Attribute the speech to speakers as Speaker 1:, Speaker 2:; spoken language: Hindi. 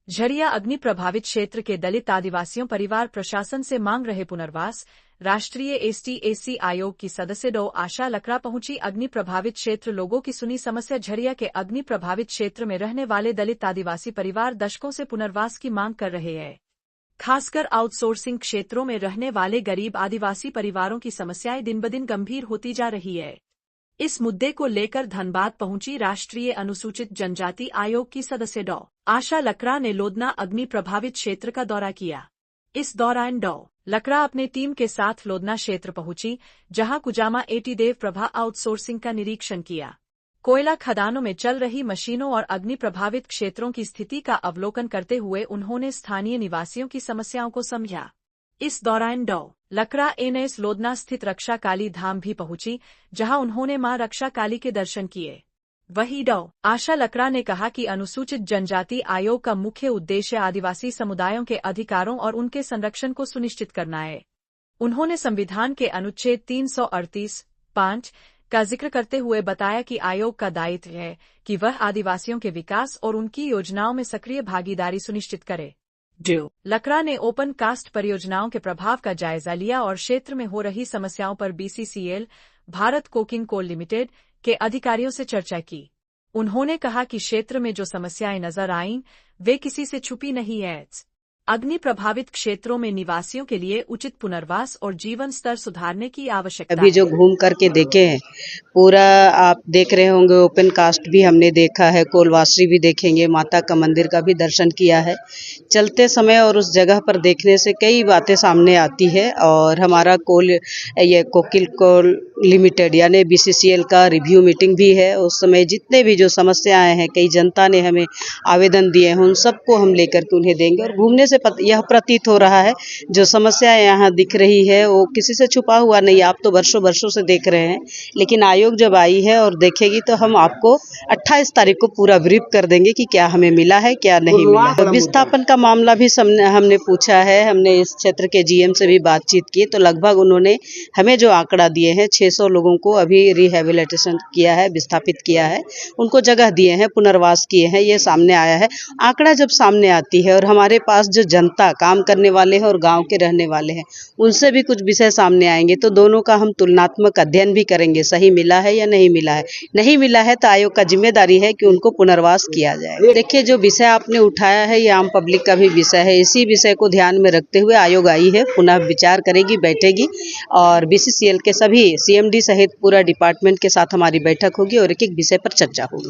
Speaker 1: झरिया अग्नि प्रभावित क्षेत्र के दलित आदिवासियों परिवार प्रशासन से मांग रहे पुनर्वास। राष्ट्रीय एसटी-एससी आयोग की सदस्य डॉ आशा लकड़ा पहुंची अग्नि प्रभावित क्षेत्र, लोगों की सुनी समस्या। झरिया के अग्नि प्रभावित क्षेत्र में रहने वाले दलित आदिवासी परिवार दशकों से पुनर्वास की मांग कर रहे हैं। खासकर आउटसोर्सिंग क्षेत्रों में रहने वाले गरीब आदिवासी परिवारों की समस्याएं दिन-ब-दिन गंभीर होती जा रही है। इस मुद्दे को लेकर धनबाद पहुंची राष्ट्रीय अनुसूचित जनजाति आयोग की सदस्य डॉ आशा लकड़ा ने लोदना अग्नि प्रभावित क्षेत्र का दौरा किया। इस दौरान डॉ लकड़ा अपने टीम के साथ लोदना क्षेत्र पहुंची, जहां कुजामा एटी देव प्रभा आउटसोर्सिंग का निरीक्षण किया। कोयला खदानों में चल रही मशीनों और अग्नि प्रभावित क्षेत्रों की स्थिति का अवलोकन करते हुए उन्होंने स्थानीय निवासियों की समस्याओं को समझा। इस दौरान डॉ लकड़ा एनएस लोदना स्थित रक्षा काली धाम भी पहुंची, जहां उन्होंने मां रक्षा काली के दर्शन किए। वहीं डॉ आशा लकड़ा ने कहा कि अनुसूचित जनजाति आयोग का मुख्य उद्देश्य आदिवासी समुदायों के अधिकारों और उनके संरक्षण को सुनिश्चित करना है। उन्होंने संविधान के अनुच्छेद 338(5) का जिक्र करते हुए बताया कि आयोग का दायित्व है कि वह आदिवासियों के विकास और उनकी योजनाओं में सक्रिय भागीदारी सुनिश्चित करे। डॉ लकड़ा ने ओपन कास्ट परियोजनाओं के प्रभाव का जायजा लिया और क्षेत्र में हो रही समस्याओं पर BCCL, Bharat coking coal limited के अधिकारियों से चर्चा की। उन्होंने कहा कि क्षेत्र में जो समस्याएं नजर आईं, वे किसी से छुपी नहीं हैं। अग्नि प्रभावित क्षेत्रों में निवासियों के लिए उचित पुनर्वास और जीवन स्तर सुधारने की आवश्यकता है।
Speaker 2: अभी जो घूम करके देखे हैं, पूरा आप देख रहे होंगे, ओपन कास्ट भी हमने देखा है, कोलवासी भी देखेंगे, माता का मंदिर का भी दर्शन किया है। चलते समय और उस जगह पर देखने से कई बातें सामने आती है और हमारा कोकिल कोल लिमिटेड यानी बीसीसीएल का रिव्यू मीटिंग भी है। उस समय जितने भी जो समस्याएं हैं, कई जनता ने हमें आवेदन दिए हैं, उन सबको हम लेकर के उन्हें देंगे। और घूमने से यह प्रतीत हो रहा है जो समस्याएं यहाँ दिख रही है वो किसी से छुपा हुआ नहीं। आप तो वर्षों से देख रहे हैं, लेकिन आयोग जब आई है और देखेगी तो हम आपको 28 तारीख को पूरा ब्रीफ कर देंगे कि क्या हमें मिला है, क्या नहीं मिला है। विस्थापन का मामला भी हमने पूछा है, हमने इस क्षेत्र के जीएम से भी बातचीत की, तो लगभग उन्होंने हमें जो आंकड़ा दिए हैं 600 लोगों को अभी रिहेबिलिटेशन किया है, विस्थापित किया है, उनको जगह दिए हैं, पुनर्वास किए हैं, ये सामने आया है। आंकड़ा जब सामने आती है और हमारे पास जो जनता काम करने वाले हैं और गांव के रहने वाले हैं, उनसे भी कुछ विषय सामने आएंगे, तो दोनों का हम तुलनात्मक अध्ययन भी करेंगे, सही मिला है या नहीं मिला है। नहीं मिला है तो आयोग का जिम्मेदारी है कि उनको पुनर्वास किया जाए। देखिए, जो विषय आपने उठाया है ये आम पब्लिक का भी विषय है। इसी विषय को ध्यान में रखते हुए आयोग आई है, पुनः विचार करेगी, बैठेगी और बीसीसीएल के सभी सीएमडी सहित पूरा डिपार्टमेंट के साथ हमारी बैठक होगी और एक एक विषय पर चर्चा होगी।